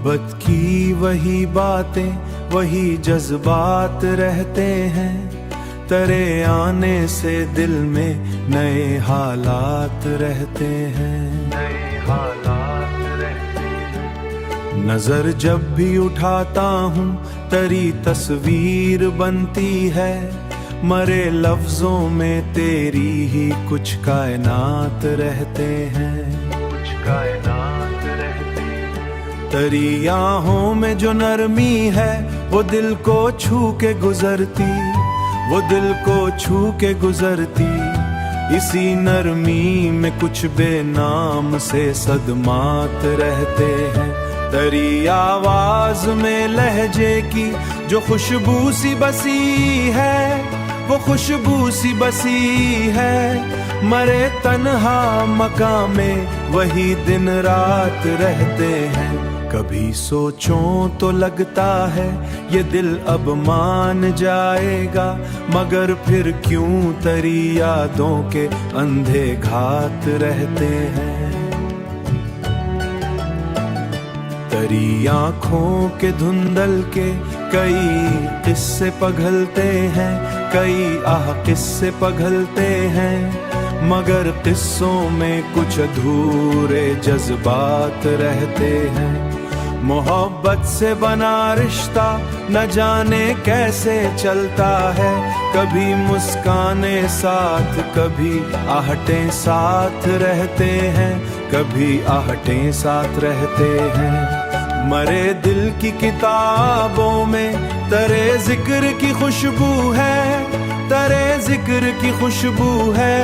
मोहब्बत की वही बातें, वही जज्बात रहते हैं। तेरे आने से दिल में नए हालात रहते हैं, नए हालात रहते हैं। नजर जब भी उठाता हूँ तेरी तस्वीर बनती है। मरे लफ्जों में तेरी ही कुछ कायनात रहते हैं, कुछ कायनात रहते हैं। तेरी आहों में जो नरमी है वो दिल को छू के गुजरती, वो दिल को छू के गुजरती। इसी नरमी में कुछ बेनाम से सदमात रहते हैं। तेरी आवाज में लहजे की जो खुशबू सी बसी है, वो खुशबू सी बसी है। मरे तन्हा मकां में वही दिन रात रहते हैं। कभी सोचूं तो लगता है ये दिल अब मान जाएगा, मगर फिर क्यों तेरी यादों के अंधे घात रहते हैं। तेरी आँखों के धुंधल के कई किस्से पघलते हैं, कई आह किस्से पघलते हैं। मगर किस्सों में कुछ अधूरे जज्बात रहते हैं। मोहब्बत से बना रिश्ता न जाने कैसे चलता है। कभी मुस्काने साथ, कभी आहटें साथ रहते हैं, कभी आहटें साथ रहते हैं। मरे दिल की किताबों में तेरे जिक्र की खुशबू है, तेरे जिक्र की खुशबू है।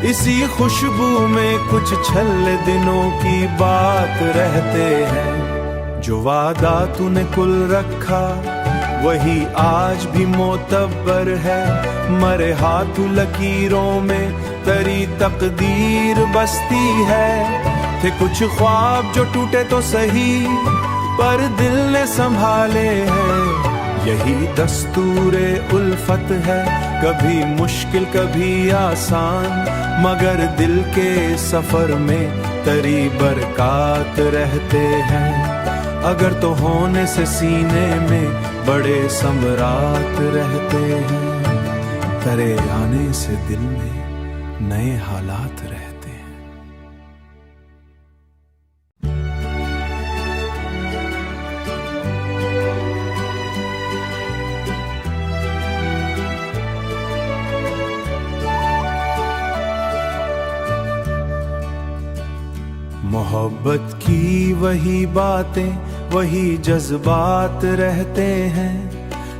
इसी खुशबू में कुछ छल्ले दिनों की बात रहते हैं। जो वादा तूने कुल रखा वही आज भी मोतबर है। मरे हाथों लकीरों में तेरी तकदीर बसती है। थे कुछ ख्वाब जो टूटे तो सही, पर दिल ने संभाले हैं। यही दस्तूरे उल्फत है, कभी मुश्किल कभी आसान, मगर दिल के सफर में तेरी बरक़ात रहते हैं। अगर तो होने से सीने में बड़े सम्राट रहते हैं। तेरे आने से दिल में नए हालात रहते हैं। मोहब्बत की वही बातें, वही जज्बात रहते हैं।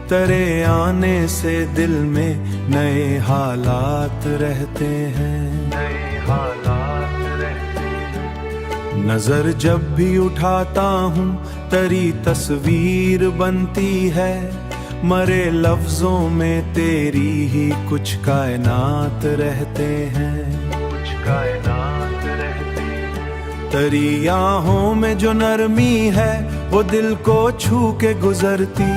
तेरे आने से दिल में नए हालात रहते हैं, नए हालात रहते हैं। नजर जब भी उठाता हूँ तेरी तस्वीर बनती है। मरे लफ्जों में तेरी ही कुछ कायनात रहते हैं, कुछ कायनात रहते हैं। तेरी आहों में जो नरमी है वो दिल को छू के गुजरती,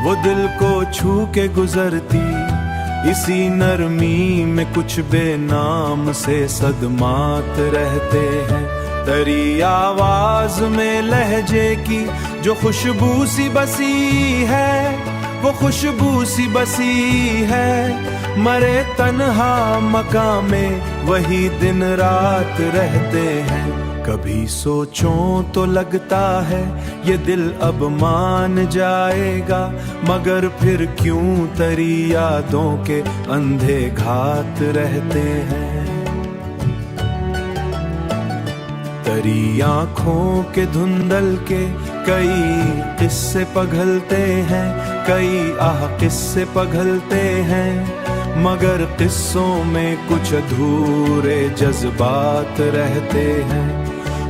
वो दिल को छू के गुजरती। इसी नरमी में कुछ बेनाम से सदमात रहते हैं। तेरी आवाज में लहजे की जो खुशबू सी बसी है, वो खुशबू सी बसी है। मरे तन्हा मकां में वही दिन रात रहते हैं। कभी सोचूं तो लगता है ये दिल अब मान जाएगा, मगर फिर क्यों तेरी यादों के अंधे घात रहते हैं। तेरी आँखों के धुंधल के कई किस्से पघलते हैं, कई आह किस्से पघलते हैं। मगर किस्सों में कुछ अधूरे जज्बात रहते हैं।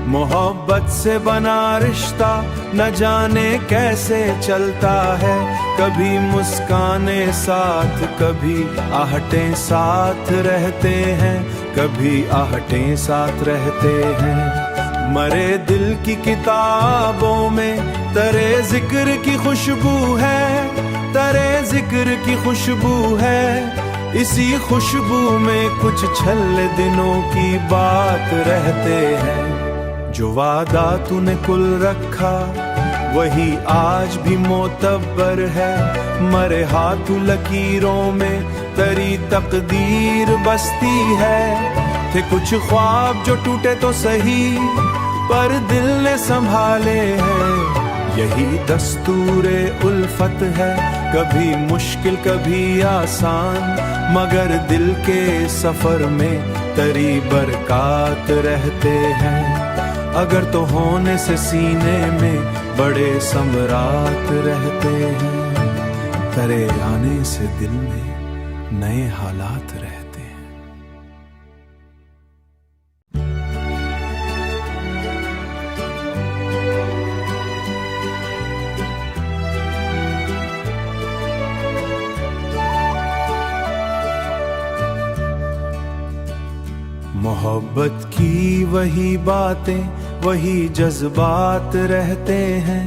मोहब्बत से बना रिश्ता न जाने कैसे चलता है। कभी मुस्काने साथ, कभी आहटें साथ रहते हैं, कभी आहटें साथ रहते हैं। मरे दिल की किताबों में तेरे जिक्र की खुशबू है, तेरे जिक्र की खुशबू है। इसी खुशबू में कुछ छल्ले दिनों की बात रहते हैं। जो वादा तूने कुल रखा वही आज भी मोतबर है। मरे हाथ लकीरों में तेरी तकदीर बसती है। थे कुछ ख्वाब जो टूटे तो सही, पर दिल ने संभाले हैं। यही दस्तूरे उल्फत है, कभी मुश्किल कभी आसान, मगर दिल के सफर में तेरी बरक़ात रहते हैं। अगर तो होने से सीने में बड़े सम्राट रहते हैं, तेरे आने से दिल में नए हालात रहते हैं। मोहब्बत की वही बातें, वही जज्बात रहते हैं।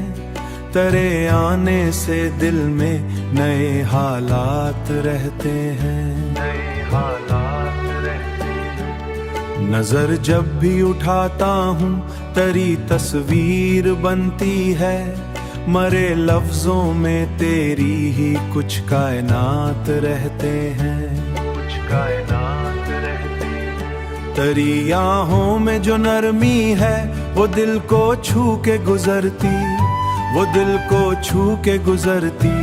तेरे आने से दिल में नए हालात रहते हैं। नए हालात रहते हैं। नजर जब भी उठाता हूँ तेरी तस्वीर बनती है। मरे लफ्जों में तेरी ही कुछ कायनात रहते हैं। कुछ कायनात रहते हैं। तेरी आहों में जो नरमी है, वो दिल को छू के गुजरती, वो दिल को छू के गुजरती।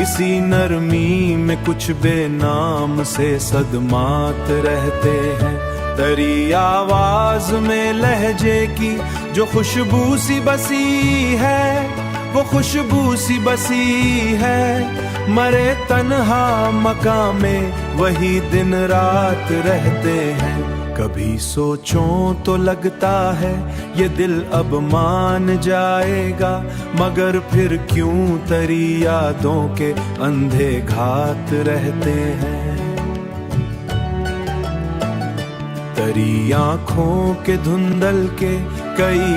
इसी नरमी में कुछ बेनाम से सदमात रहते हैं। तेरी आवाज में लहजे की जो खुशबू सी बसी है, वो खुशबू सी बसी है। मरे तन्हा मकाम में वही दिन रात रहते हैं। कभी सोचूं तो लगता है ये दिल अब मान जाएगा, मगर फिर क्यों तेरी यादों के अंधे घात रहते हैं। तेरी आँखों के धुंधल के कई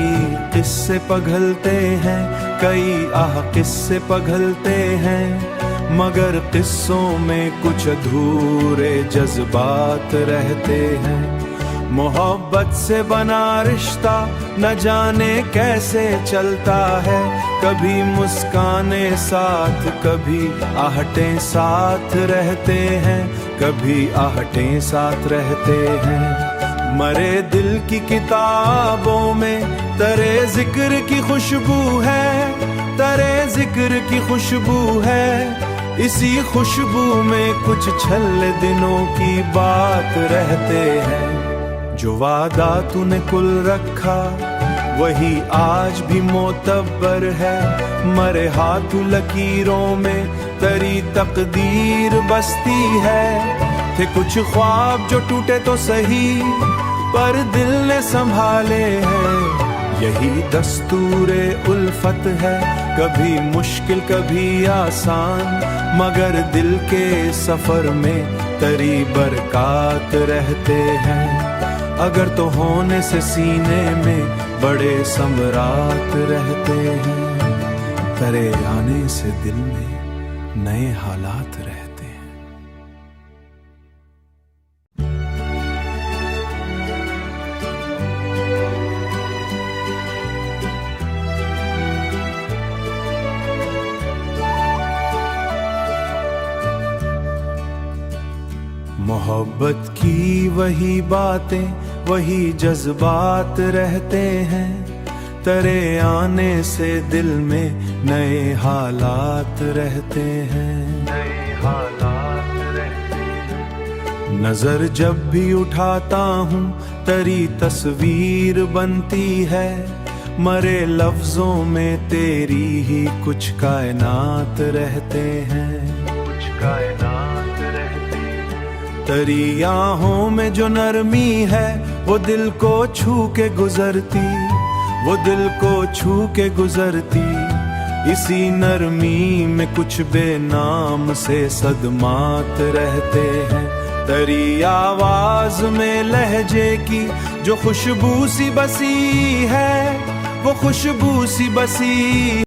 किस्से पघलते हैं, कई आह किस्से पघलते हैं, मगर किस्सों में कुछ अधूरे जज्बात रहते हैं। मोहब्बत से बना रिश्ता न जाने कैसे चलता है, कभी मुस्काने साथ कभी आहटें साथ रहते हैं, कभी आहटें साथ रहते हैं। मरे दिल की किताबों में तेरे जिक्र की खुशबू है, तेरे जिक्र की खुशबू है। इसी खुशबू में कुछ छल्ले दिनों की बात रहते हैं। जो वादा तूने कुल रखा वही आज भी मोतबर है। मरे हाथ लकीरों में तेरी तकदीर बसती है। थे कुछ ख्वाब जो टूटे तो सही, पर दिल ने संभाले हैं। यही दस्तूरे उल्फत है, कभी मुश्किल कभी आसान, मगर दिल के सफर में तेरी बरक़ात रहते हैं। अगर तो होने से सीने में बड़े सम्राट रहते हैं, तेरे आने से दिल में नए हालात रहते हैं। मोहब्बत की वही बातें, वही जज्बात रहते हैं। तेरे आने से दिल में नए हालात रहते हैं। नए हालात रहते हैं। नजर जब भी उठाता हूँ तेरी तस्वीर बनती है। मरे लफ्जों में तेरी ही कुछ कायनात रहते हैं। कुछ कायनात रहते हैं। तेरी आहों में जो नरमी है, वो दिल को छू के गुजरती, वो दिल को छू के गुजरती। इसी नरमी में कुछ बेनाम से सदमात रहते हैं। तेरी आवाज में लहजे की जो खुशबू सी बसी है, वो खुशबू सी बसी